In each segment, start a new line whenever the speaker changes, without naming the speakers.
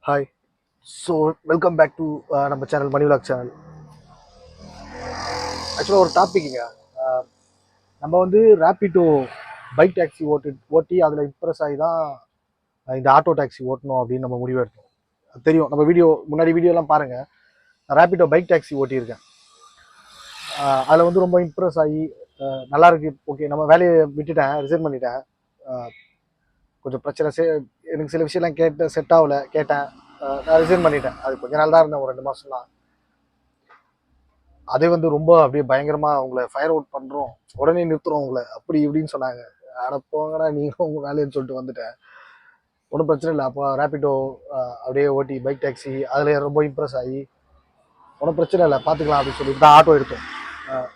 Hi. So welcome back to நம்ம channel Mani vlog channel. ஆக்சுவலாக ஒரு டாப்பிக்குங்க. நம்ம வந்து ரேப்பிடோ பைக் டாக்ஸி ஓட்டி அதில் இம்ப்ரெஸ் ஆகி தான் இந்த ஆட்டோ டாக்ஸி ஓட்டணும் அப்படின்னு நம்ம முடிவு எடுத்தோம். தெரியும், நம்ம முன்னாடி வீடியோலாம் பாருங்கள். நான் ரேப்பிடோ பைக் டாக்ஸி ஓட்டியிருக்கேன். அதில் வந்து ரொம்ப இம்ப்ரெஸ் ஆகி நல்லா இருக்கு. ஓகே, நம்ம வேலையை விட்டுட்டேன், ரிசைன் பண்ணிட்டேன். கொஞ்சம் பிரச்சனை, எனக்கு சில விஷயம்லாம் செட் ஆகலை, கேட்டேன். நான் ரிசைன் பண்ணிட்டேன். அது கொஞ்ச நாள் தான் இருந்தேன், ஒரு 2 மாதம் தான். அதே வந்து ரொம்ப அப்படியே பயங்கரமா அவங்கள ஃபயர் அவுட் பண்றோம், உடனே நிறுத்துறோம் உங்களை, அப்படி இப்படின்னு சொன்னாங்க. அட போங்கடா நீங்களும் உங்க வேலைன்னு சொல்லிட்டு வந்துட்டேன். ஒன்றும் பிரச்சனை இல்லை. அப்போ ரேப்பிடோ அப்படியே ஓட்டி பைக் டாக்ஸி அதுல ரொம்ப இம்ப்ரெஸ் ஆகி ஒன்றும் பிரச்சனை இல்லை பார்த்துக்கலாம் அப்படின்னு சொல்லிட்டு தான் ஆட்டோ எடுத்தோம்.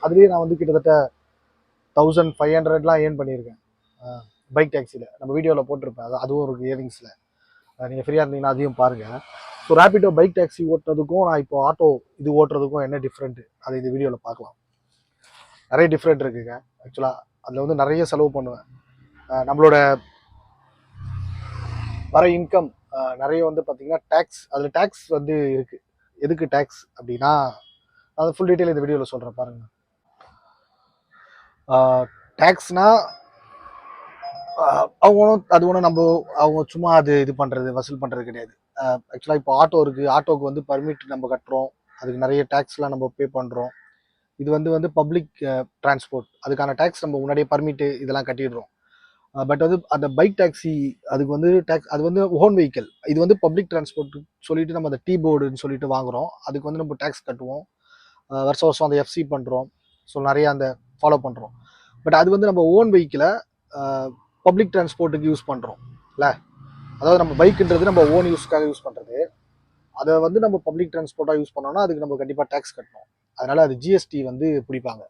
அதுலேயே நான் வந்து கிட்டத்தட்ட 1500 ஏர்ன் பண்ணியிருக்கேன் பைக் டாக்ஸியில். நம்ம வீடியோவில் போட்டிருப்பேன், அதுவும் ஒரு இயரிங்ஸில். நீங்கள் ஃப்ரீயாக இருந்தீங்கன்னா அதையும் பாருங்கள். ஸோ ரேப்பிடோ பைக் டாக்ஸி ஓட்டுறதுக்கும் நான் இப்போ ஆட்டோ இது ஓட்டுறதுக்கும் என்ன டிஃப்ரெண்ட்டு அதை இந்த வீடியோவில் பார்க்கலாம். நிறைய டிஃப்ரெண்ட் இருக்குங்க. ஆக்சுவலாக அதில் வந்து நிறைய செலவு பண்ணுவேன். நம்மளோட வர இன்கம் நிறைய வந்து பார்த்தீங்கன்னா டேக்ஸ், அதில் டேக்ஸ் வந்து இருக்குது. எதுக்கு டேக்ஸ் அப்படின்னா அது ஃபுல் டீட்டெயில் இந்த வீடியோவில் சொல்கிறேன் பாருங்கள். டேக்ஸ்னால் அது ஒன்றும் அவங்க சும்மா இது பண்ணுறது, வசூல் பண்ணுறது கிடையாது. ஆக்சுவலாக இப்போ ஆட்டோ இருக்குது, ஆட்டோவுக்கு வந்து பர்மிட் நம்ம கட்டுறோம், அதுக்கு நிறைய டேக்ஸ்லாம் நம்ம பே பண்ணுறோம். இது வந்து பப்ளிக் டிரான்ஸ்போர்ட், அதுக்கான டேக்ஸ் நம்ம முன்னாடியே பர்மிட்டு இதெல்லாம் கட்டிடுறோம். பட் வந்து அந்த பைக் டாக்ஸி அதுக்கு வந்து டேக்ஸ், அது வந்து ஓன் வெஹிக்கிள். இது வந்து பப்ளிக் டிரான்ஸ்போர்ட் சொல்லிட்டு நம்ம அந்த டீ போர்டுன்னு சொல்லிட்டு வாங்குறோம், அதுக்கு வந்து நம்ம டேக்ஸ் கட்டுவோம். வருஷம் வருஷம் அந்த எஃப்சி பண்ணுறோம். ஸோ நிறைய அந்த ஃபாலோ பண்ணுறோம். பட் அது வந்து நம்ம ஓன் வெஹிக்கிளை பப்ளிக் டிரான்ஸ்போர்ட்டுக்கு யூஸ் பண்ணுறோம் இல்லை. அதாவது நம்ம பைக்குன்றது நம்ம ஓன் யூஸ்க்காக யூஸ் பண்ணுறது, அதை வந்து நம்ம பப்ளிக் டிரான்ஸ்போர்ட்டாக யூஸ் பண்ணோம்னா அதுக்கு நம்ம கண்டிப்பாக டேக்ஸ் கட்டணும். அதனால் அது ஜிஎஸ்டி வந்து பிடிப்பாங்க.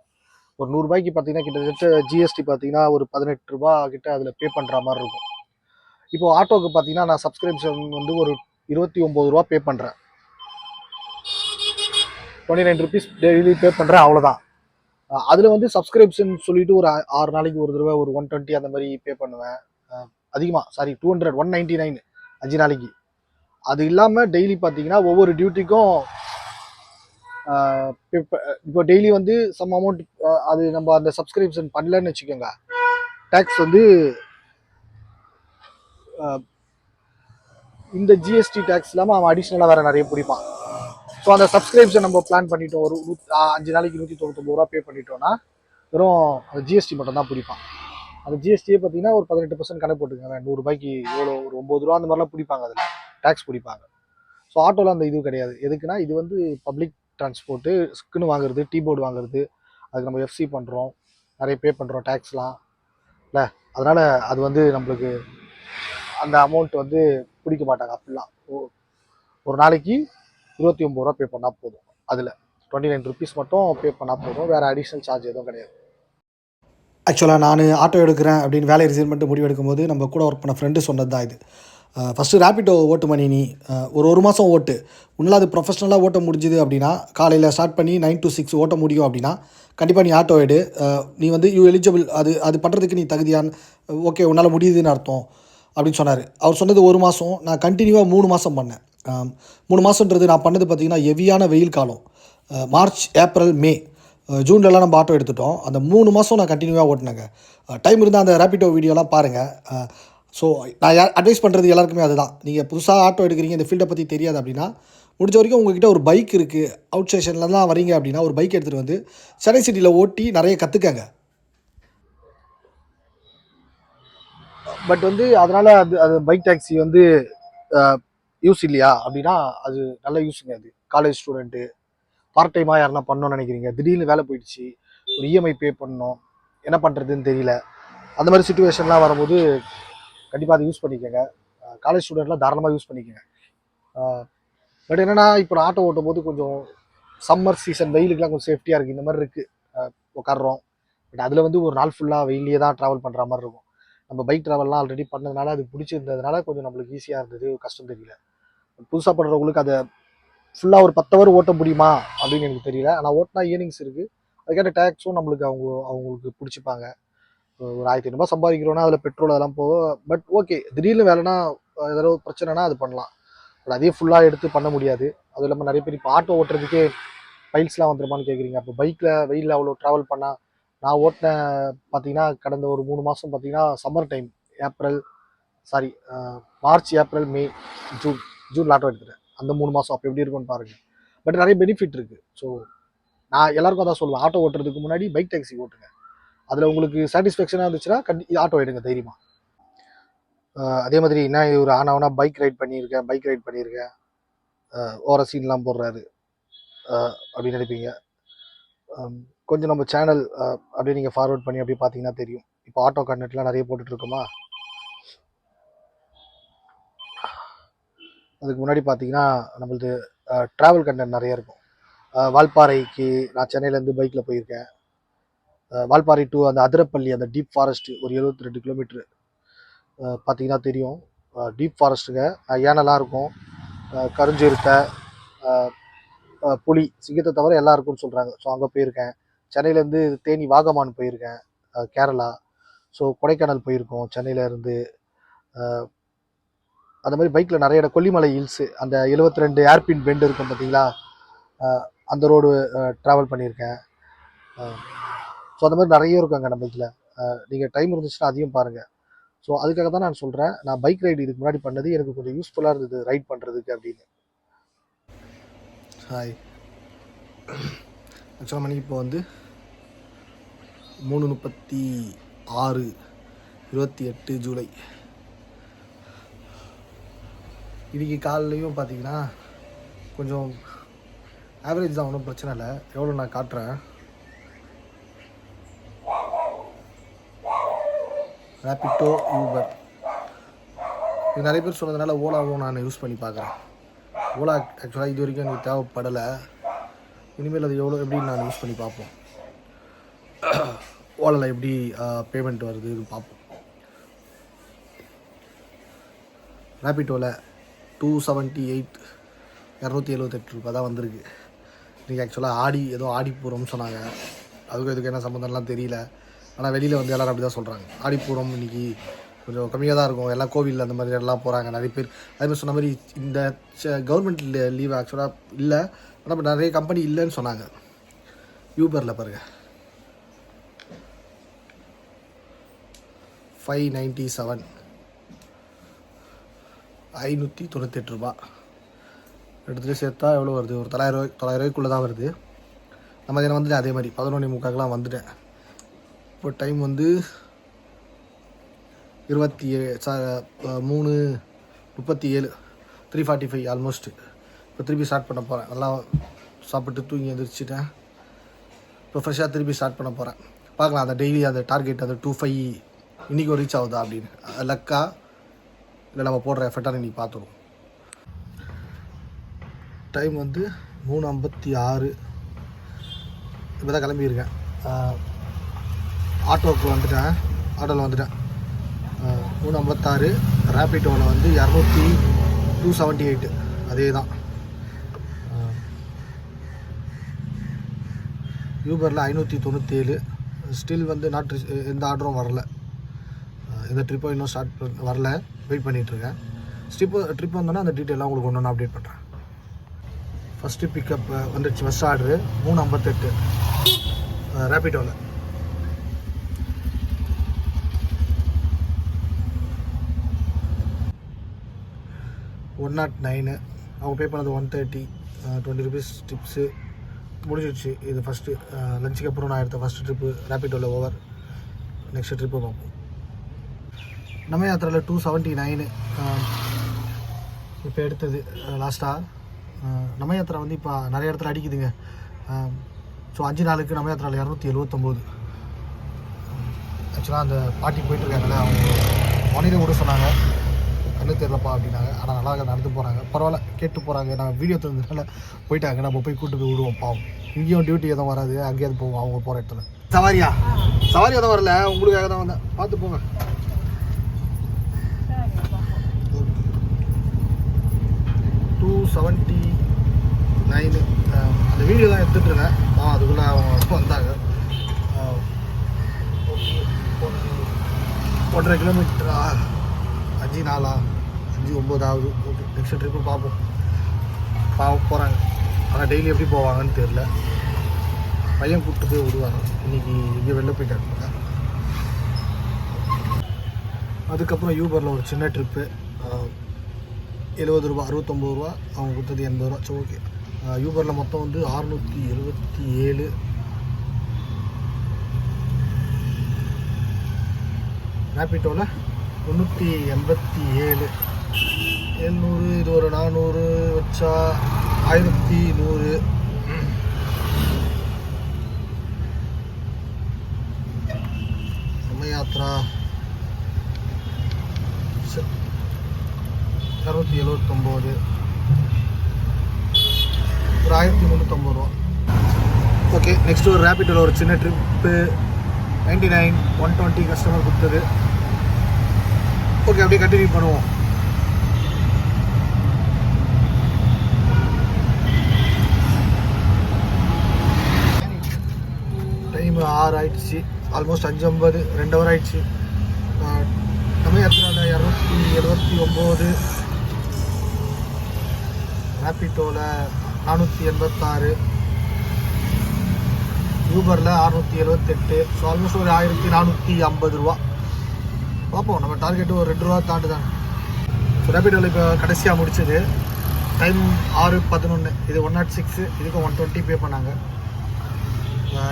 ஒரு 100 ரூபாய்க்கு பார்த்தீங்கன்னா கிட்டத்தட்ட ஜிஎஸ்டி பார்த்தீங்கன்னா ஒரு 18 ரூபா கிட்ட அதில் பே பண்ணுற மாதிரி இருக்கும். இப்போ ஆட்டோக்கு பார்த்தீங்கன்னா நான் சப்ஸ்கிரிப்ஷன் வந்து ஒரு 29 ரூபா பே பண்ணுறேன், 29 ருபீஸ் டெய்லி பே பண்ணுறேன், அவ்வளோதான். அதில் வந்து சப்ஸ்கிரிப்ஷன் சொல்லிட்டு ஒரு 6 நாளைக்கு ஒரு தடவை ஒரு 120 அந்த மாதிரி பே பண்ணுவேன். அதிகமாக 200 199 5 நாளைக்கு. அது இல்லாமல் டெய்லி பார்த்தீங்கன்னா ஒவ்வொரு டியூட்டிக்கும் இப்போ டெய்லி வந்து சம் அமௌண்ட், அது நம்ம அந்த சப்ஸ்கிரிப்ஷன் பண்ணலன்னு வச்சுக்கோங்க, டேக்ஸ் வந்து இந்த ஜிஎஸ்டி டேக்ஸ் இல்லாமல் அவன் அடிஷ்னலாக வேறு நிறைய பிடிப்பான். ஸோ அந்த சப்ஸ்கிரிப்ஷன் நம்ம பிளான் பண்ணிட்டோம், ஒரு 5 நாளைக்கு 199 ரூபா பே பண்ணிட்டோம்னா வெறும் அந்த ஜிஎஸ்டி மட்டும் தான் பிடிப்பான். அந்த ஜிஎஸ்டியே பார்த்தீங்கன்னா ஒரு 18% கணக்கு போட்டுக்கோங்க. 100 ரூபாய்க்கு எவ்வளோ, ஒரு 9 ரூபா அந்த மாதிரிலாம் பிடிப்பாங்க, அதில் டேக்ஸ் பிடிப்பாங்க. ஸோ ஆட்டோவில் அந்த இது கிடையாது. எதுக்குன்னா இது வந்து பப்ளிக் டிரான்ஸ்போர்ட்டு, ஸ்க்குன்னு வாங்குறது, டீ போர்டு வாங்குறது, அதுக்கு நம்ம எஃப்சி பண்ணுறோம், நிறைய பே பண்ணுறோம் டேக்ஸ்லாம் இல்லை. அதனால் அது வந்து நம்மளுக்கு அந்த அமௌண்ட் வந்து பிடிக்க மாட்டாங்க அப்படிலாம். ஒரு நாளைக்கு 29 ரூபா பே பண்ணால் போதும். அதில் 29 ருபீஸ் மட்டும் பே பண்ணால் போதும், வேறு அடிஷ்னல் சார்ஜ் எதுவும் கிடையாது.
ஆக்சுவலாக நான் ஆட்டோ எடுக்கிறேன் அப்படின்னு வேலை ரிசைன் பண்ணிட்டு முடிவு எடுக்கும்போது நம்ம கூட ஒர்க் பண்ண ஃப்ரெண்டு சொன்னது தான் இது. ஃபஸ்ட்டு ரேப்பிடோ ஓட்டு மணி, நீ ஒரு மாதம் ஓட்டு, உன்னால் அது ப்ரொஃபஷ்னலாக ஓட்ட முடிஞ்சுது அப்படின்னா, காலையில் ஸ்டார்ட் பண்ணி 9 to 6 ஓட்ட முடியும் அப்படின்னா கண்டிப்பாக நீ ஆட்டோ எடு. நீ வந்து யூ எலிஜிபிள், அது பண்ணுறதுக்கு நீ தகுதியான், ஓகே உன்னால் முடியுதுன்னு அர்த்தம் அப்படின்னு சொன்னார். அவர் சொன்னது 1 மாதம், நான் கண்டினியூவாக 3 மாதம் பண்ணேன். 3 மாதன்றது நான் பண்ணது பார்த்திங்கன்னா ஹெவியான வெயில் காலம். மார்ச், ஏப்ரல், மே, ஜூன்லலாம் நம்ம ஆட்டோ எடுத்துட்டோம். அந்த 3 மாதம் நான் கண்டினியூவாக ஓட்டினேங்க. டைம் இருந்தால் அந்த ரேப்பிடோ வீடியோலாம் பாருங்கள். ஸோ நான் அட்வைஸ் பண்ணுறது எல்லாருக்குமே அதுதான். நீங்கள் புதுசாக ஆட்டோ எடுக்கிறீங்க, இந்த ஃபீல்டை பற்றி தெரியாது அப்படின்னா, முடிஞ்ச வரைக்கும் உங்கள்கிட்ட ஒரு பைக் இருக்குது, அவுட் ஸ்டேஷன்லலாம் வரீங்க அப்படின்னா ஒரு பைக் எடுத்துகிட்டு வந்து சென்னை சிட்டியில் ஓட்டி நிறைய கற்றுக்கங்க.
பட் வந்து அதனால் அது பைக் டாக்ஸி வந்து யூஸ் இல்லையா அப்படின்னா அது நல்ல யூஸுங்க. அது காலேஜ் ஸ்டூடெண்ட்டு, பார்ட் டைமாக யாருன்னா பண்ணணும்னு நினைக்கிறீங்க, திடீர்னு வேலை போயிடுச்சு, ஒரு இஎம்ஐ பே பண்ணணும், என்ன பண்ணுறதுன்னு தெரியல, அந்த மாதிரி சுச்சுவேஷன்லாம் வரும்போது கண்டிப்பாக அதை யூஸ் பண்ணிக்கோங்க. காலேஜ் ஸ்டூடெண்ட்லாம் தாராளமாக யூஸ் பண்ணிக்கோங்க. பட் என்னென்னா இப்போ நான் ஆட்டோ ஓட்டும் போது கொஞ்சம் சம்மர் சீசன் வெயிலுக்குலாம் கொஞ்சம் சேஃப்டியாக இருக்குது. இந்த மாதிரி இருக்குது, உட்காடுறோம். பட் அதில் வந்து ஒரு நாள் ஃபுல்லாக வெயிலே தான் ட்ராவல் பண்ணுற மாதிரி இருக்கும். நம்ம பைக் ட்ராவல்லாம் ஆல்ரெடி பண்ணதுனால அது பிடிச்சிருந்ததுனால கொஞ்சம் நம்மளுக்கு ஈஸியாக இருந்தது, கஷ்டம் தெரியல. புதுசாக பண்ணுறவங்களுக்கு அதை ஃபுல்லாக ஒரு 10 ஹவர் ஓட்ட முடியுமா அப்படின்னு எனக்கு தெரியல. ஆனால் ஓட்டினா இயர்னிங்ஸ் இருக்குது, அதுக்கேற்ற டேக்ஸும் நம்மளுக்கு அவங்களுக்கு பிடிச்சிப்பாங்க. ஒரு 1500 சம்பாதிக்கிறோன்னா அதில் பெட்ரோல் அதெல்லாம் போகும். பட் ஓகே, திடீர்னு வேலைன்னா ஏதாவது பிரச்சனைனா அது பண்ணலாம். பட் அதே ஃபுல்லாக எடுத்து பண்ண முடியாது. அதுவும் இல்லாமல் நிறைய பேர் இப்போ ஆட்டோ ஓட்டுறதுக்கே பைல்ஸ்லாம் வந்துருமான்னு கேட்குறீங்க. அப்போ பைக்கில் வெயிலில் அவ்வளோ ட்ராவல் பண்ணால் நான் ஓட்டின பார்த்தீங்கன்னா கடந்த ஒரு 3 மாதம் பார்த்தீங்கன்னா சம்மர் டைம் மார்ச், ஏப்ரல், மே, ஜூன் ஆட்டோ எடுத்துட்டேன். அந்த 3 மாதம் அப்போ எப்படி இருக்கும்னு பாருங்கள். பட் நிறைய பெனிஃபிட் இருக்குது. ஸோ நான் எல்லாருக்கும் அதான் சொல்லுவேன், ஆட்டோ ஓட்டுறதுக்கு முன்னாடி பைக் டாக்ஸி ஓட்டுங்க. அதில் உங்களுக்கு சாட்டிஸ்ஃபேக்ஷனாக இருந்துச்சுன்னா ஆட்டோ எடுங்க தைரியமாக. அதே மாதிரி நான் ஒரு ஆனவனா பைக் ரைட் பண்ணியிருக்கேன் ஓர சீன்லாம் போடுறாரு அப்படின்னு நினைப்பீங்க. கொஞ்சம் நம்ம சேனல் அப்படியே நீங்கள் ஃபார்வர்ட் பண்ணி அப்படியே பார்த்தீங்கன்னா தெரியும். இப்போ ஆட்டோ கண்டென்ட்லாம் நிறைய போட்டுட்ருக்கோமா. அதுக்கு முன்னாடி பார்த்தீங்கன்னா நம்மளது ட்ராவல் கண்டென்ட் நிறைய இருக்கும். வால்பாறைக்கு நான் சென்னையிலேருந்து பைக்கில் போயிருக்கேன். வால்பாறை டு அந்த அதிரப்பள்ளி அந்த டீப் ஃபாரஸ்ட் ஒரு 72 கிலோமீட்ரு பார்த்தீங்கன்னா தெரியும். டீப் ஃபாரஸ்ட்டுங்க, யானைலாம் இருக்கும், கருஞ்சிருத்தை, புலி, சிங்கத்தை தவிர எல்லாம் இருக்குன்னு சொல்கிறாங்க. ஸோ அங்கே போயிருக்கேன். சென்னையிலேருந்து தேனி வாகமான் போயிருக்கேன், கேரளா. ஸோ கொடைக்கானல் போயிருக்கோம் சென்னையிலேருந்து. அந்த மாதிரி பைக்கில் நிறைய இடம், கொல்லிமலை ஹில்ஸு அந்த 72 ஏர்பின் பெண்டு இருக்கும் பார்த்தீங்களா, அந்த ரோடு ட்ராவல் பண்ணியிருக்கேன். ஸோ அந்த மாதிரி நிறைய இருக்கும் அங்கே நம்ம இதில். நீங்கள் டைம் இருந்துச்சுன்னா அதையும் பாருங்கள். ஸோ அதுக்காக தான் நான் சொல்கிறேன், நான் பைக் ரைடு இதுக்கு முன்னாடி பண்ணது எனக்கு கொஞ்சம் யூஸ்ஃபுல்லாக இருந்தது ரைட் பண்ணுறதுக்கு அப்படின்னு. ஹாய், ஆக்சுவலாக மணி இப்போ வந்து 3:36, 28 ஜூலை. இன்றைக்கி காலையிலையும் பார்த்தீங்கன்னா கொஞ்சம் ஆவரேஜ் தான், ஒன்றும் பிரச்சனை இல்லை. எவ்வளோ நான் காட்டுறேன். ரேபிட்டோ, ஊபர், இது நிறைய பேர் சொன்னதுனால ஓலாவும் நான் யூஸ் பண்ணி பார்க்குறேன். ஓலா ஆக்சுவலாக இது வரைக்கும் எனக்கு தேவைப்படலை. இனிமேல் அது எப்படின்னு நான் யூஸ் பண்ணி பார்ப்போம். ஓலாவில் எப்படி பேமெண்ட் வருது இது பார்ப்போம். ரேபிட்டோவில் 278, 278 ரூபா தான் வந்திருக்கு. இன்றைக்கி ஆக்சுவலாக ஏதோ ஆடிப்பூரம்னு சொன்னாங்க. அதுக்கும் இதுக்கு என்ன சம்மந்தம்லாம் தெரியல. ஆனால் வெளியில் வந்து எல்லோரும் அப்படி தான் சொல்கிறாங்க. ஆடிப்பூரம் இன்றைக்கி கொஞ்சம் கம்மியாக தான் இருக்கும். எல்லாம் கோவில் அந்த மாதிரி எல்லாம் போகிறாங்க நிறைய பேர். அதேமாதிரி சொன்ன மாதிரி இந்த கவர்மெண்ட் லீவ் ஆக்சுவலாக இல்லை, ஆனால் நிறைய கம்பெனி இல்லைன்னு சொன்னாங்க. யூபரில் பாருங்கள் 597, 598 ரூபா. எடுத்துகிட்டு சேர்த்தா எவ்வளோ வருது, ஒரு 900 ரூபாய்க்குள்ளே தான் வருது. நம்ம இதில் வந்துட்டு அதே மாதிரி 11:45 வந்துட்டேன். இப்போ டைம் வந்து 3:37, 3:45 ஆல்மோஸ்ட். இப்போ திருப்பி ஸ்டார்ட் பண்ண போகிறேன். நல்லா சாப்பிட்டு தூங்கி எழுந்திரிச்சிட்டேன். இப்போ ஃப்ரெஷ்ஷாக திருப்பி ஸ்டார்ட் பண்ண போகிறேன். பார்க்கலாம் அந்த டெய்லி அந்த டார்கெட் அந்த 25 இன்றைக்கி ரீச் ஆகுதா அப்படின்னு. லக்கா இல்லை நம்ம போடுற எஃபர்ட்டாக இன்றைக்கி பார்த்துருவோம். டைம் வந்து 3:56. இப்போ தான் கிளம்பியிருக்கேன். ஆட்டோவில் வந்துட்டேன். 3:56. ரேபிட்டோவில் வந்து 278. அதே தான். யூபரில் 597. ஸ்டில் வந்து எந்த ஆர்டரும் வரல. எந்த ட்ரிப்பும் இன்னும் வரல. வெயிட் பண்ணிகிட்ருக்கேன். ட்ரிப் வந்தோன்னா அந்த டீட்டெயிலாம் உங்களுக்கு ஒன்று ஒன்று அப்டேட் பண்ணுறேன். ஃபஸ்ட்டு பிக்கப் வந்துடுச்சு. First order 3:58 ரேபிட்டோவில். $109. அவங்க பே பண்ணது $130. 20 ரூபீஸ் டிப்ஸு முடிஞ்சிடுச்சு. இது ஃபஸ்ட்டு லஞ்சுக்கு அப்புறம் நான் எடுத்த ஃபஸ்ட்டு ட்ரிப்பு ரேபிட்டோவில் ஓவர். நெக்ஸ்ட் ட்ரிப்பு பார்ப்போம். நம்ம யாத்திரையில் 279 இப்போ எடுத்தது லாஸ்ட்டாக. நம்ம யாத்திரை வந்து இப்போ நிறைய இடத்துல அடிக்குதுங்க. ஸோ 5 நாளுக்கு நம்ம யாத்திரையில் 279. ஆக்சுவலாக அந்த பாட்டி போயிட்டுருக்காங்களே, அவங்க மணியில் கூட சொன்னாங்க கண்ணு தெரியலப்பா அப்படின்னாங்க. ஆனால் நல்லா நடந்து போகிறாங்க, பரவாயில்ல, கேட்டு போகிறாங்க. நான் வீடியோ தெரிஞ்சதுனால போயிட்டாங்க. நம்ம போய் கூப்பிட்டு போய் விடுவோம். பாவம், இங்கேயும் டியூட்டி எதுவும் வராது, அங்கேயாவது போவோம் அவங்க போகிற இடத்துல. சவாரி எதுவும் வரல, உங்களுக்காக தான் வந்தேன். பார்த்து போங்க. $279 அந்த வீடியோ தான் எடுத்துகிட்டு இருந்தேன். அதுக்குள்ளே அவங்க எப்போ வந்தாங்க. 1.5 கிலோமீட்டரா 5 நாளா 5:09 ஆகுது. ஓகே, நெக்ஸ்ட் ட்ரிப்பு பார்ப்போம். போகிறாங்க, ஆனால் டெய்லி எப்படி போவாங்கன்னு தெரில. பையன் கூப்பிட்டு போய் விடுவாங்க. இன்றைக்கி இங்கே வெளில போயிட்டாங்க. அதுக்கப்புறம் யூபரில் ஒரு சின்ன ட்ரிப்பு, 70 ரூபா, 69 ரூபா, அவங்க கொடுத்தது 80 ரூபா. சரி, ஓகே. யூபரில் மொத்தம் வந்து 677. ரேபிட்டோவில் 387. 700, இது ஒரு 400 வச்சா 1100. யாத்ரா 279, ஒரு 1350 ரூபா. ஓகே, நெக்ஸ்ட்டு ஒரு ரேபிட்டோவில் ஒரு சின்ன ட்ரிப்பு, 99, 120 கஸ்டமர் கொடுத்தது. ஓகே, அப்படியே கண்டினியூ பண்ணுவோம். டைம் 6 ஆயிடுச்சு, ஆல்மோஸ்ட் 5:50, 2 ஹவர் ஆயிடுச்சு. நம்ம யாத்திராவில் 279, ரேபிட்டோவில் 486, யூபரில் 678. ஸோ ஆல்மோஸ்ட் ஒரு 1450 ரூபா. பார்ப்போம், நம்ம டார்கெட்டு ஒரு 2 ரூபா தாண்டு தான். ஸோ ரேபிட்டோவில் இப்போ கடைசியாக முடிச்சது. டைம் 6:11, இது 106, இதுக்கும் 120 பே பண்ணாங்க.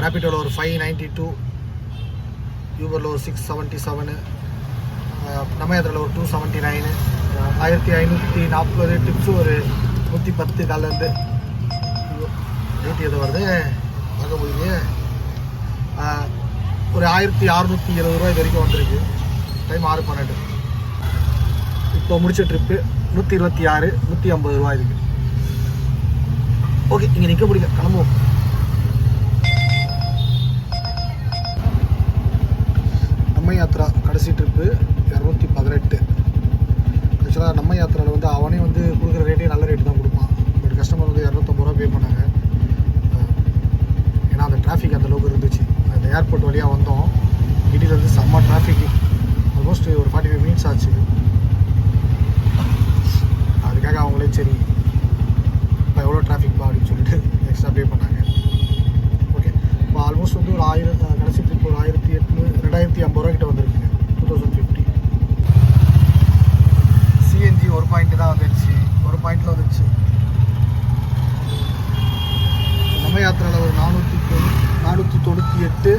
ரேபிட்டோவில் ஒரு 592, யூபரில் ஒரு 677, நம்ம யாத்திரையில் ஒரு 279, 1540 டிப்ஸு ஒரு 110 காலேருந்து. ரேட்டு எது வருது பார்க்க முடியுது. ஒரு 1670 ரூபா இது வரைக்கும் வந்திருக்கு. டைம் 6:12. இப்போ முடிச்ச ட்ரிப்பு 126, 150 ரூபா இதுக்கு. ஓகே, இங்கே நிற்க முடியல, கிளம்புவோம். நம்ம யாத்திரா கடைசி ட்ரிப்பு 218. ஆக்சுவலாக நம்ம யாத்திராவில் வந்து அவனே வந்து கொடுக்குற ரேட்டே நல்ல ரேட்டு தான் கொடுப்பான். பட் கஸ்டமர் வந்து 250 ரூபா பே பண்ணாங்க. ஏன்னா அந்த டிராஃபிக் அந்தளவுக்கு இருந்துச்சு. அந்த ஏர்போர்ட் வழியாக வந்தோம், கிட்டிலேருந்து செம்ம டிராஃபிக். ஆல்மோஸ்ட் ஒரு 45 மினிட்ஸ் ஆச்சு. அதுக்காக அவங்களே சரி இப்போ எவ்வளோ டிராஃபிக்பா அப்படின்னு சொல்லிட்டு எக்ஸ்ட்ரா பே பண்ணாங்க. ஓகே, இப்போ ஆல்மோஸ்ட் வந்து ஒரு 1000, கடைசி ட்ரிப் ஒரு 1800, 2050 ரூபா கிட்ட வந்திருக்குங்க. 2050. சிஎன்ஜி ஒரு பாயிண்ட் தான் வந்துடுச்சு, ஒரு பாயிண்டில் வந்துடுச்சு. நம்ம யாத்திராவில் ஒரு 498,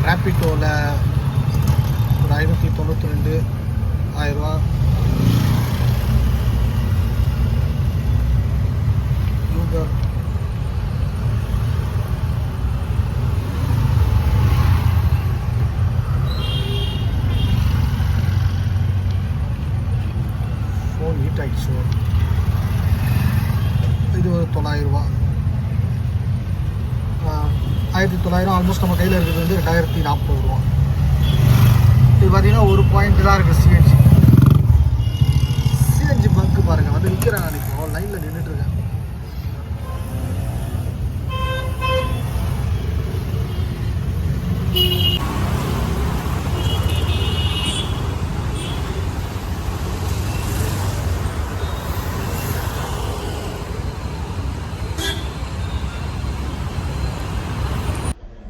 ரேபிட்டோவில் ஒரு 592, 1000 ரூபா. யூபர் ஃபோன் ஹீட் ஆகிடுச்சு. இது ஒரு 900 ரூபா. 1900. ஆல்மோஸ்ட் நம்ம கையில் இருக்கிறது வந்து 2040 ரூபா. இது பார்த்தீங்கன்னா ஒரு பாயிண்ட் தான் இருக்குது. சிஎன்ஜி பங்கு பாருங்கள், வந்து நிற்கிறாங்க. நினைப்போம் லைனில் நின்றுட்டுருக்கேன்.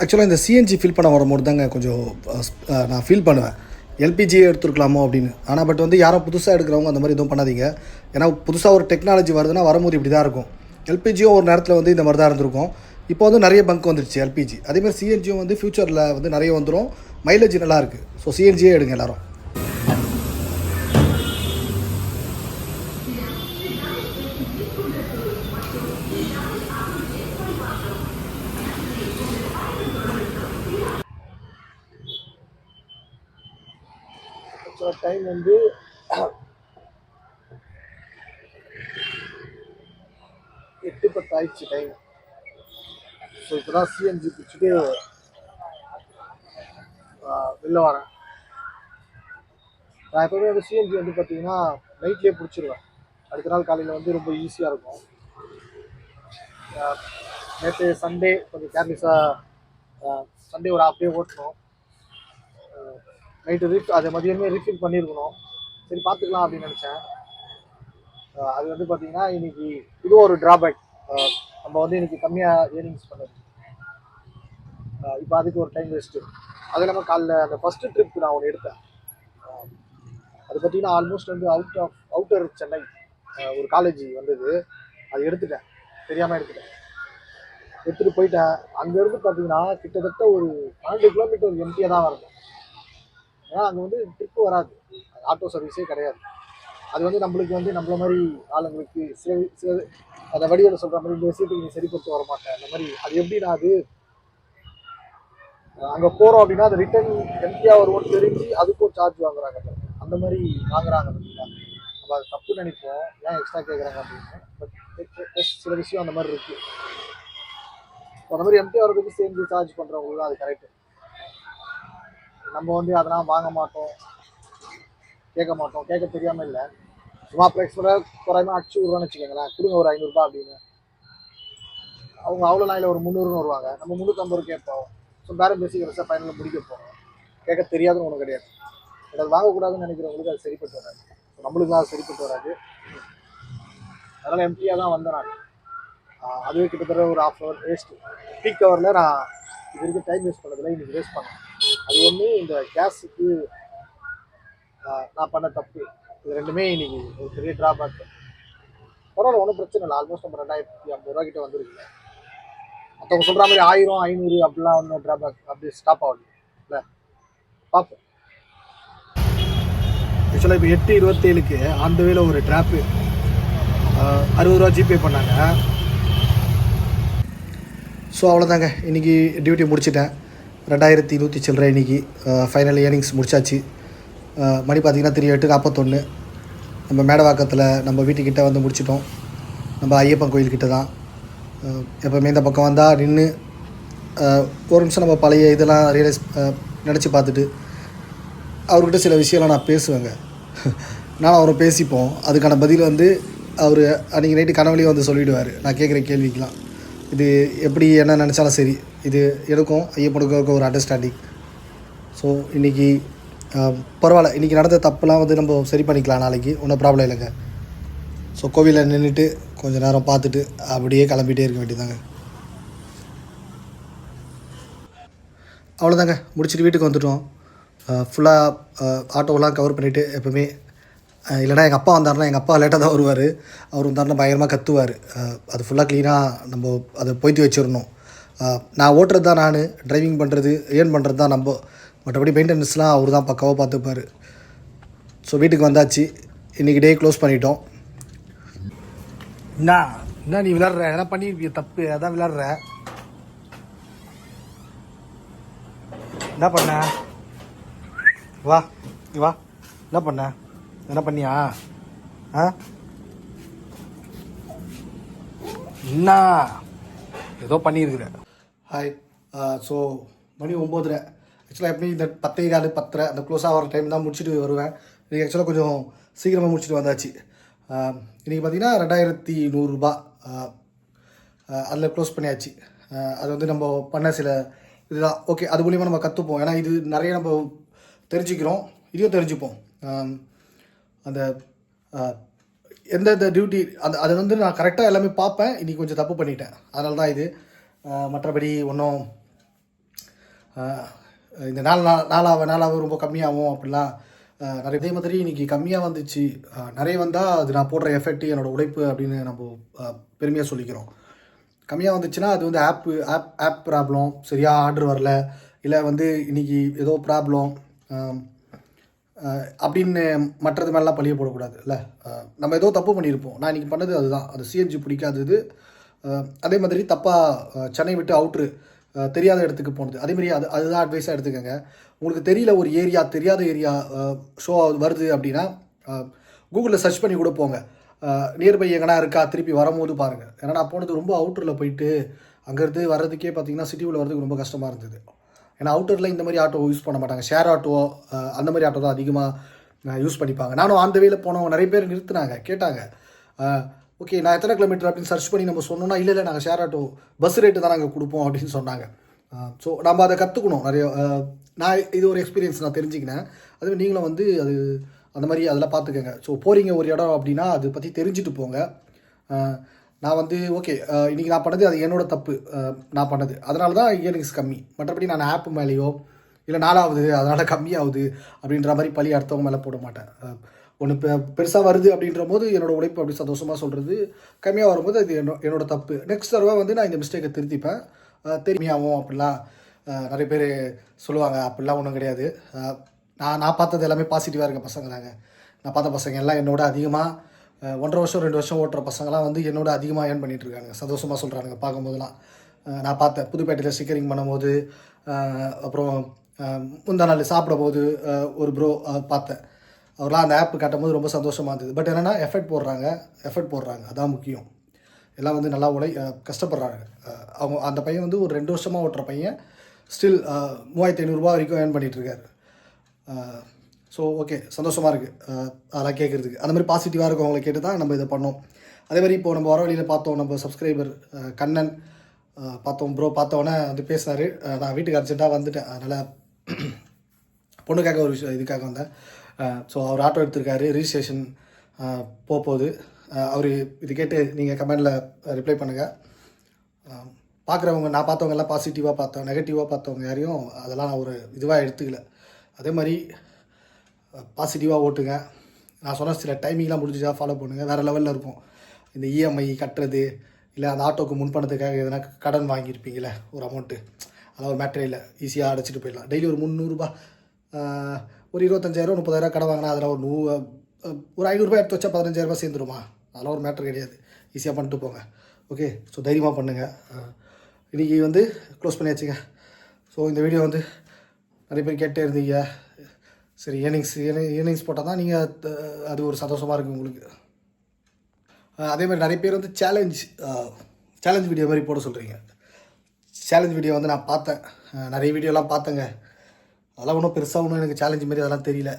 ஆக்சுவலாக இந்த சிஎன்ஜி ஃபில் பண்ண வரும்போது தாங்க கொஞ்சம் நான் ஃபீல் பண்ணுவேன், எல்பிஜியே எடுத்துருக்கலாமோ அப்படின்னு. ஆனால் பட் வந்து யாரும் புதுசாக எடுக்கிறவங்க அந்த மாதிரி எதுவும் பண்ணாதீங்க. ஏன்னா புதுசாக ஒரு டெக்னாலஜி வருதுன்னா வரும்போது இப்படி தான் இருக்கும். எல்பிஜியும் ஒரு நேரத்தில் வந்து இந்த மாதிரி தான் இருந்திருக்கும். இப்போ வந்து நிறைய பங்க் வந்துடுச்சு எல்பிஜி. அதேமாதிரி சிஎன்ஜியும் வந்து ஃப்யூச்சரில் வந்து நிறைய வந்துடும். மைலேஜ் நல்லாயிருக்கு. ஸோ சிஎன்ஜியே எடுங்க எல்லோரும். டைம் வந்து 8:10 ஆயிடுச்சு டைம். ஸோ இப்போ தான் சிஎன்ஜி பிடிச்சிட்டு வெளில வரேன். நான் எப்போவுமே வந்து சிஎன்ஜி வந்து பார்த்தீங்கன்னா நைட்லேயே பிடிச்சிருவேன். அடுத்த நாள் காலையில் வந்து ரொம்ப ஈஸியாக இருக்கும். நேற்று சண்டே கொஞ்சம் கேர்லெஸ்ஸாக சண்டே ஒரு ஹாஃப் டே ஓட்டணும். நைட்டு அதை மதியமே ரீஃபில் பண்ணியிருக்கணும். சரி பார்த்துக்கலாம் அப்படின்னு நினச்சேன். அது வந்து பார்த்தீங்கன்னா இன்னைக்கு இதுவும் ஒரு ட்ராபேக். நம்ம வந்து இன்னைக்கு கம்மியாக ஏர்னிங்ஸ் பண்ணது. இப்போ அதுக்கு ஒரு டைம் வேஸ்ட்டு. அது இல்லாமல் காலைல அந்த ஃபஸ்ட்டு ட்ரிப் நான் ஒன்று எடுத்தேன். அது பார்த்தீங்கன்னா ஆல்மோஸ்ட் வந்து அவுட்டர் சென்னை ஒரு காலேஜ் வந்தது. அது எடுத்துட்டேன், தெரியாமல் எடுத்துட்டேன். எடுத்துகிட்டு போயிட்டேன். அங்கேருந்து பார்த்தீங்கன்னா கிட்டத்தட்ட ஒரு 12 கிலோமீட்டர் எம்டியாக தான் வரணும். ஏன்னா அங்கே வந்து ட்ரிப்பு வராது, ஆட்டோ சர்வீஸே கிடையாது. அது வந்து நம்மளுக்கு வந்து நம்மள மாதிரி ஆளுங்களுக்கு சில அதை வடிவில் சொல்கிற மாதிரி இந்த விஷயத்துக்கு நீ சரிப்பட்டு வர மாட்டேன் அந்த மாதிரி. அது எப்படின்னா அது அங்கே போகிறோம் அப்படின்னா அது ரிட்டர்ன் எம்டியாக வருவோம்னு தெரிஞ்சு அதுக்கும் சார்ஜ் வாங்குறாங்க. அந்த மாதிரி வாங்குறாங்க பார்த்தீங்களா. நம்ம அது தப்பு நினைப்போம், ஏன் எக்ஸ்ட்ரா கேட்குறாங்க அப்படின்னு. பட் சில விஷயம் அந்த மாதிரி இருக்குது. அந்த மாதிரி எம்டி வரதுக்கு சேர்ந்து சார்ஜ் பண்ணுறவங்களுக்கு தான் அது கரெக்டு. நம்ம வந்து அதெல்லாம் வாங்க மாட்டோம், கேட்க மாட்டோம். கேட்க தெரியாமல் இல்லை, சும்மா ப்ளெக்ஸோட குறையமாக அடிச்சு விட்றோன்னு வச்சுக்கோங்களேன். கொடுங்க ஒரு 500 அப்படின்னு. அவங்க அவ்வளோ நாளில் ஒரு 300ன்னு வருவாங்க, நம்ம 350 கேட்போம். ஸோ பேரம் பேசி கடைசியாக ஃபைனலில் முடிக்க போகிறோம். கேட்க தெரியாதுன்னு ஒன்றும் கிடையாது. அது வாங்கக்கூடாதுன்னு நினைக்கிறவங்களுக்கு அது சரிப்பட்டு வராது. நம்மளுக்கு அது சரிப்பட்டு வராது. அதனால் எம்டியாக தான் வந்தேன் நான். அதுவே கிட்டத்தட்ட ஒரு ½ ஹவர் வேஸ்ட்டு. பீக் ஹவரில் நான் இது வரைக்கும் டைம் வேஸ்ட் பண்ணதில்லை, இன்றைக்கி வேஸ்ட் பண்ணேன். அது ஒன்று இந்த கேஸுக்கு நான் பண்ண தப்பு. இது ரெண்டுமே இன்னைக்கு ஒரு பெரிய ட்ராபேக். பரவாயில்ல, ஒன்றும் பிரச்சனை இல்லை. ஆல்மோஸ்ட் நம்ம 2050 ரூபா கிட்ட வந்துருக்கு. மற்றவங்க சொல்கிற மாதிரி 1000 500 அப்படிலாம் ஒன்றும் ட்ராபேக் அப்படி ஸ்டாப் ஆகுது இல்லை, பார்ப்போம். ஆக்சுவலாக இப்போ 8:27க்கு அந்த வேலை ஒரு ட்ராப்பு 60 ரூபா ஜிபே பண்ணாங்க.
ஸோ அவ்வளோதாங்க, இன்றைக்கி டியூட்டி முடிச்சிட்டேன். 2100 சில்லற இன்றைக்கி ஃபைனல் ஏர்னிங்ஸ் முடிச்சாச்சு. மணி பார்த்திங்கன்னா 8:41. நம்ம மேடவாக்கத்தில் நம்ம வீட்டுக்கிட்ட வந்து முடிச்சிட்டோம். நம்ம ஐயப்பன் கோயில்கிட்ட தான். எப்போவுமே இந்த பக்கம் வந்தால் நின்று ஒரு நிமிஷம் நம்ம பழைய இதெல்லாம் ரியலைஸ் நினச்சி பார்த்துட்டு அவர்கிட்ட சில விஷயம்லாம் நான் பேசுவேங்க. நானும் அவரை பேசிப்போம். அதுக்கான பதில் வந்து அவர் அன்றைக்கி நைட்டு கனவுலேயும் வந்து சொல்லிவிடுவார். நான் கேட்குற கேள்விக்கெலாம் இது எப்படி என்ன நினச்சாலும் சரி, இது எனக்கும் ஐயப்பனுக்கும் ஒரு அண்டர்ஸ்டாண்டிங். ஸோ இன்றைக்கி பரவாயில்ல, இன்றைக்கி நடந்த தப்புலாம் வந்து நம்ம சரி பண்ணிக்கலாம் நாளைக்கு, ஒன்றும் ப்ராப்ளம் இல்லைங்க. ஸோ கோவிலில் நின்றுட்டு கொஞ்சம் நேரம் பார்த்துட்டு அப்படியே கிளம்பிகிட்டே இருக்க வேண்டியதாங்க. அவ்வளோதாங்க, முடிச்சுட்டு வீட்டுக்கு வந்துட்டோம். ஃபுல்லாக ஆட்டோவெலாம் கவர் பண்ணிவிட்டு, எப்போவுமே இல்லைனா எங்கள் அப்பா வந்தாருன்னா, எங்கள் அப்பா லேட்டாக தான் வருவார். அவர் வந்தாருன்னா பயங்கரமாக கத்துவார். அது ஃபுல்லாக க்ளீனாக நம்ம அதை போய்த்து வச்சிடணும். நான் ஓட்டுறது தான், நான் டிரைவிங் பண்ணுறது ஏர்ன் பண்ணுறது தான் நம்ம, மற்றபடி மெயின்டெனன்ஸ்லாம் அவர் தான் பக்காவாக பார்த்துப்பார். ஸோ வீட்டுக்கு வந்தாச்சு, இன்றைக்கி டே க்ளோஸ் பண்ணிட்டோம். என்ன நீ விளாட்ற, எதனா பண்ணியிருப்பிய தப்பு, அதான் விளாட்ற. என்ன பண்ண, வா வா, என்ன பண்ண, என்ன பண்ணியா? என்ன ஏதோ பண்ணியிருக்கிற. ஹாய். ஸோ மணி 9:30. ஆக்சுவலாக எப்படி இந்த 10:15 10:30 அந்த க்ளோஸ் ஆகிற டைம் தான் முடிச்சுட்டு வருவேன். இன்றைக்கி ஆக்சுவலாக கொஞ்சம் சீக்கிரமாக முடிச்சுட்டு வந்தாச்சு. இன்றைக்கி பார்த்திங்கன்னா 2100 ரூபா அதில் க்ளோஸ் பண்ணியாச்சு. அது வந்து நம்ம பண்ண சில இதுதான். ஓகே, அது மூலிமா நம்ம கற்றுப்போம். ஏன்னா இது நிறைய நம்ம தெரிஞ்சுக்கிறோம், இதையும் தெரிஞ்சுப்போம். அந்த எந்தெந்த டியூட்டி அதை வந்து நான் கரெக்டாக எல்லாமே பார்ப்பேன். இன்றைக்கி கொஞ்சம் தப்பு பண்ணிட்டேன், அதனால தான் இது. மற்றபடி ஒன்றும் இந்த நாளாக ரொம்ப கம்மியாகும் அப்படிலாம் நிறைய. இதே மாதிரி இன்றைக்கி கம்மியாக வந்துச்சு, நிறைய வந்தால் அது நான் போடுற எஃபெக்ட், என்னோடய உழைப்பு அப்படின்னு நம்ம பெருமையாக சொல்லிக்கிறோம். கம்மியாக வந்துச்சுன்னா அது வந்து ஆப் ப்ராப்ளம், சரியாக ஆர்டர் வரல, இல்லை வந்து இன்றைக்கி ஏதோ ப்ராப்ளம் அப்படின்னு மற்றது மேலாம் பழிய போடக்கூடாது இல்லை. நம்ம ஏதோ தப்பு பண்ணியிருப்போம். நான் இன்றைக்கி பண்ணது அதுதான், அது சிஎன்ஜி பிடிக்காதது. அதே மாதிரி தப்பாக சென்னை விட்டு அவுட்ரு தெரியாத இடத்துக்கு போனது, அதேமாதிரி அதுதான் அட்வைஸாக எடுத்துக்கோங்க. உங்களுக்கு தெரியல ஒரு ஏரியா, தெரியாத ஏரியா ஷோ வருது அப்படின்னா கூகுளில் சர்ச் பண்ணி கூட போங்க. நியர்பை எங்கன்னா இருக்கா, திருப்பி வரும்போது பாருங்கள். ஏன்னா நான் போனது ரொம்ப அவுட்டரில் போயிட்டு அங்கேருந்து வர்றதுக்கே பார்த்திங்கன்னா சிட்டிக்குள்ளே வர்றதுக்கு ரொம்ப கஷ்டமாக இருந்தது. ஏன்னா அவுட்டரில் இந்த மாதிரி ஆட்டோ யூஸ் பண்ண மாட்டாங்க, ஷேர் ஆட்டோ அந்த மாதிரி ஆட்டோ தான் அதிகமாக யூஸ் பண்ணிப்பாங்க. நானும் அந்த வேல போனவங்க நிறைய பேர் நிறுத்தினாங்க, கேட்டாங்க ஓகே நான் எத்தனை கிலோமீட்டர் அப்படின்னு சர்ச் பண்ணி நம்ம சொன்னோம்னா இல்லை நாங்கள் ஷேர் ஆட்டோ பஸ் ரேட்டு தான் நாங்கள் கொடுப்போம் அப்படின்னு சொன்னாங்க. ஸோ நம்ம அதை கற்றுக்கணும் நிறைய. நான் இது ஒரு எக்ஸ்பீரியன்ஸ் நான் தெரிஞ்சுக்கினேன். அதுவே நீங்களும் வந்து அது அந்த மாதிரி அதெல்லாம் பார்த்துக்கோங்க. ஸோ போகிறீங்க ஒரு இடம் அப்படின்னா அதை பற்றி தெரிஞ்சுட்டு போங்க. நான் வந்து ஓகே இன்றைக்கி நான் பண்ணது அது என்னோட தப்பு, நான் பண்ணது அதனால தான் இயர்னிங்ஸ் கம்மி. மற்றபடி நான் ஆப் மேலேயோ இல்லை நாளாவது அதனால் கம்மியாகுது அப்படின்ற மாதிரி பழி அடுத்தவங்க மேலே போட மாட்டேன். ஒன்று பெருசாக வருது அப்படின்ற போது என்னோடய உழைப்பு அப்படி சந்தோஷமாக சொல்கிறது, கம்மியாக வரும்போது அது என்னோட தப்பு. நெக்ஸ்ட் தடவை வந்து நான் இந்த மிஸ்டேக்கை திருத்திப்பேன். தெரியாமல் அப்படிலாம் நிறைய பேர் சொல்லுவாங்க, அப்படிலாம் ஒன்றும் கிடையாது. நான் பார்த்தது எல்லாமே பாசிட்டிவாக இருக்க பசங்க தாங்க. நான் பார்த்த பசங்க எல்லாம் என்னோட அதிகமாக 1.5 வருஷம் 2 வருஷம் ஓட்டுற பசங்களாம் வந்து என்னோட அதிகமாக ஏர்ன் பண்ணிகிட்ருக்காங்க. சந்தோஷமாக சொல்கிறானுங்க பார்க்கும்போதெல்லாம். நான் பார்த்தேன் புதுப்பேட்டையில் ஸ்டிக்கரிங் பண்ணும்போது, அப்புறம் முந்தா நாள் சாப்பிடும் போது ஒரு ப்ரோ பார்த்தேன். அவர்லாம் அந்த ஆப் காட்டும் போது ரொம்ப சந்தோஷமாக இருந்தது. பட் என்னென்னா எஃபர்ட் போடுறாங்க அதான் முக்கியம். எல்லாம் வந்து நல்லா கஷ்டப்படுறாங்க. அவங்க அந்த பையன் வந்து ஒரு 2 வருஷமாக ஓட்டுற பையன் ஸ்டில் 3500 ரூபா வரைக்கும் ஏர்ன் பண்ணிகிட்ருக்காரு. ஸோ ஓகே சந்தோஷமாக இருக்குது அதெல்லாம் கேட்குறதுக்கு. அந்த மாதிரி பாசிட்டிவாக இருக்கவங்களை கேட்டு தான் நம்ம இதை பண்ணோம். அதே மாதிரி இப்போது நம்ம வர வழியில் பார்த்தோம், நம்ம சப்ஸ்கிரைபர் கண்ணன் பார்த்தோம். ப்ரோ பார்த்தோன்னே வந்து பேசினார். நான் வீட்டுக்கு அர்ஜென்ட்டாக வந்துட்டேன், அதனால் பொண்ணுக்காக ஒரு விஷயம் இதுக்காக வந்தேன். ஸோ அவர் ஆட்டோ எடுத்திருக்காரு, ரிஜிஸ்ட்ரேஷன் போகுது. அவர் இது கேட்டு நீங்கள் கமெண்டில் ரிப்ளை பண்ணுங்கள். பார்க்குறவங்க நான் பார்த்தவங்க எல்லாம் பாசிட்டிவாக பார்த்தோம், நெகட்டிவாக பார்த்தவங்க யாரையும் அதெல்லாம் நான் ஒரு இதுவாக எடுத்துக்கல. அதே மாதிரி பாசிட்டிவாக ஓட்டுங்க. நான் சொன்ன சில டைமிங்லாம் முடிஞ்சுச்சா ஃபாலோ பண்ணுங்கள், வேறு லெவலில் இருக்கும். இந்த இஎம்ஐ கட்டுறது, இல்லை அந்த ஆட்டோக்கு முன்பணத்துக்காக எதனா கடன் வாங்கியிருப்பீங்களே ஒரு அமௌண்ட்டு, அதெல்லாம் ஒரு மேட்டரே இல்லை, ஈஸியாக அடைச்சிட்டு போயிடலாம். டெய்லி ஒரு 300 ரூபா, ஒரு 25,000 30,000 கடன் வாங்கினா அதில் ஒரு 500 ரூபாய் எடுத்து வச்சா 15,000 ரூபாய் சேர்ந்துருமா? அதெல்லாம் ஒரு மேட்ரு கிடையாது, ஈஸியாக பண்ணிட்டு போங்க. ஓகே, ஸோ தைரியமாக பண்ணுங்கள். இன்றைக்கி வந்து க்ளோஸ் பண்ணியாச்சுங்க. ஸோ இந்த வீடியோ வந்து நிறைய பேர் கேட்டே இருந்தீங்க. சரி, ஏர்னிங்ஸ் போட்டால் தான் நீங்கள் அது ஒரு சந்தோஷமாக இருக்குது உங்களுக்கு. அதே மாதிரி நிறைய பேர் வந்து சேலஞ்ச் வீடியோ மாதிரி போட சொல்கிறீங்க. சேலஞ்ச் வீடியோ வந்து நான் பார்த்தேன், நிறைய வீடியோலாம் பார்த்தேங்க. அதெல்லாம் ஒன்றும் பெருசாக ஒன்றும் எனக்கு சேலஞ்ச் மாதிரி அதெல்லாம் தெரியல.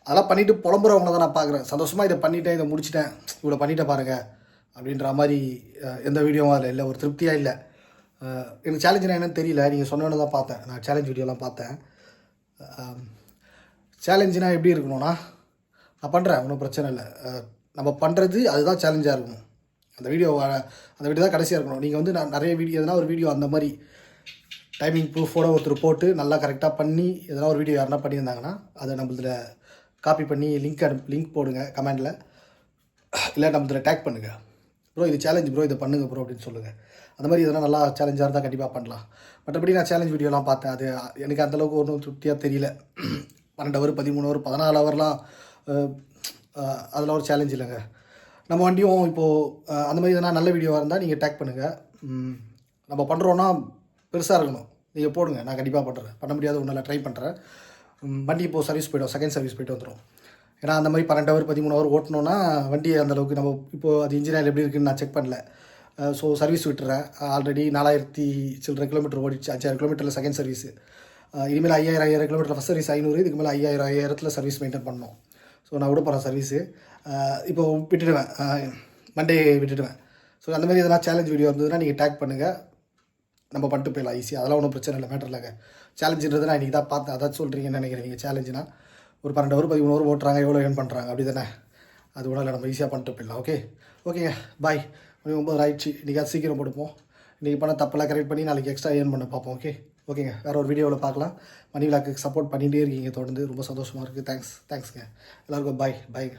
அதெல்லாம் பண்ணிவிட்டு புலம்புறவங்கள தான் நான் பார்க்குறேன். சந்தோஷமாக இதை பண்ணிட்டேன், இதை முடிச்சிட்டேன், இவ்வளோ பண்ணிட்டேன் பாருங்கள் அப்படின்ற மாதிரி எந்த வீடியோவும் அதில் இல்லை. ஒரு திருப்தியாக இல்லை. எனக்கு சேலஞ்சுனா என்னன்னு தெரியல, நீங்கள் சொன்னோன்னு தான் பார்த்தேன். நான் சேலஞ்ச் வீடியோலாம் பார்த்தேன். சேலஞ்சுனா எப்படி இருக்கணும்னா, நான் பண்ணுறேன் ஒன்றும் பிரச்சனை இல்லை, நம்ம பண்ணுறது அதுதான் சேலஞ்சாக இருக்கணும். அந்த வீடியோ தான் கடைசியாக இருக்கணும். நீங்கள் வந்து நான் நிறைய வீடியோ எதனா ஒரு வீடியோ அந்த மாதிரி டைமிங் ப்ரூஃபோட ஒருத்தர் போட்டு நல்லா கரெக்டாக பண்ணி எதனா ஒரு வீடியோ யாருன்னா பண்ணியிருந்தாங்கன்னா அதை நம்மளதில் காப்பி பண்ணி லிங்க் போடுங்க கமெண்டில், இல்லை நம்மளதில் டேக் பண்ணுங்கள். ப்ரோ இது சேலஞ்ச் ப்ரோ, இதை பண்ணுங்கள் ப்ரோ அப்படின்னு சொல்லுங்கள். அந்த மாதிரி எதனா நல்லா சேலஞ்சாக இருந்தால் கண்டிப்பாக பண்ணலாம். மற்றபடி நான் சேலஞ்ச் வீடியோலாம் பார்த்தேன், அது எனக்கு அந்தளவுக்கு ஒன்றும் திருப்தியாக தெரியல. 12 ஹவர் 13 ஹவர் 14 ஹவர்லாம் அதெல்லாம் ஒரு சேலஞ்ச் இல்லைங்க. நம்ம வண்டியும் இப்போது அந்த மாதிரி எதனா நல்ல வீடியோவாக இருந்தால் நீங்கள் டேக் பண்ணுங்கள். நம்ம பண்ணுறோன்னா பெருசாக இருக்கணும், நீங்கள் போடுங்க, நான் கண்டிப்பாக பண்ணுறேன். பண்ண முடியாத ஒன்றால் ட்ரை பண்ணுறேன். வண்டி இப்போது சர்வீஸ் போய்டும், செகண்ட் சர்வீஸ் போய்ட்டு வந்துடும். ஏன்னா அந்த மாதிரி 12 ஹவர் 13 ஹவர் ஓட்டணுன்னா வண்டி அந்தளவுக்கு நம்ம இப்போது அது இன்ஜின் ஆயில் எப்படி இருக்குதுன்னு நான் செக் பண்ணல. ஸோ சர்வீஸ் விட்டுறேன். ஆல்ரெடி 4000 சில்லற கிலோமீட்டர் ஓடிச்சு, 5000 கிலோமீட்டரில் செகண்ட் சர்வீஸு. இனிமேல் 5000 கிலோமீட்டர் ஃபஸ்ட் சர்வீஸ் 500, இதுக்கு மேலே 5000 சர்வீஸ் மெயின்டைன் பண்ணணும். ஸோ நான் விட போகிறேன் சர்வீஸு. இப்போது விட்டுடுவேன், மண்டே விட்டுடுவேன். ஸோ அந்த மாதிரி எதனா சேலஞ்ச் வீடியோ இருந்ததுன்னா நீங்கள் டேக் பண்ணுங்கள், நம்ம பண்ணிட்டு போயிடலாம் ஈஸியாக. அதெல்லாம் ஒன்றும் பிரச்சனை இல்லை, மேட்டர் இல்லைங்க. சேலஞ்சுன்றது நான் இன்றைக்கி தான் பார்த்தேன், அதான் சொல்கிறீங்கன்னு நினைக்கிறேன். நீங்கள் சேலஞ்சுனா ஒரு 12 ஹவர் 13 ஹவர் ஓட்டுறாங்க, எவ்வளோ ஏர்ன் பண்ணுறாங்க அப்படி தானே? அது ஒன்றும் இல்லை, நம்ம ஈஸியாக பண்ணிட்டு போயிடலாம். ஓகேங்க, பாய். 9 ஆயிடுச்சு. இன்றைக்கி அது சீக்கிரம் போட்டுப்போம். இன்றைக்கி பண்ண தப்பெல்லாம் கரெக்ட் பண்ணி நாளைக்கு எக்ஸ்ட்ரா ஏர்ன் பண்ண பார்ப்போம். ஓகேங்க, வேறு ஒரு வீடியோவில் பார்க்கலாம். மணி விளாக்கு சப்போர்ட் பண்ணிகிட்டே இருக்கீங்க தொடர்ந்து, ரொம்ப சந்தோஷமாக இருக்குது. தேங்க்ஸ்ங்க எல்லாருக்கும். பாய்ங்க.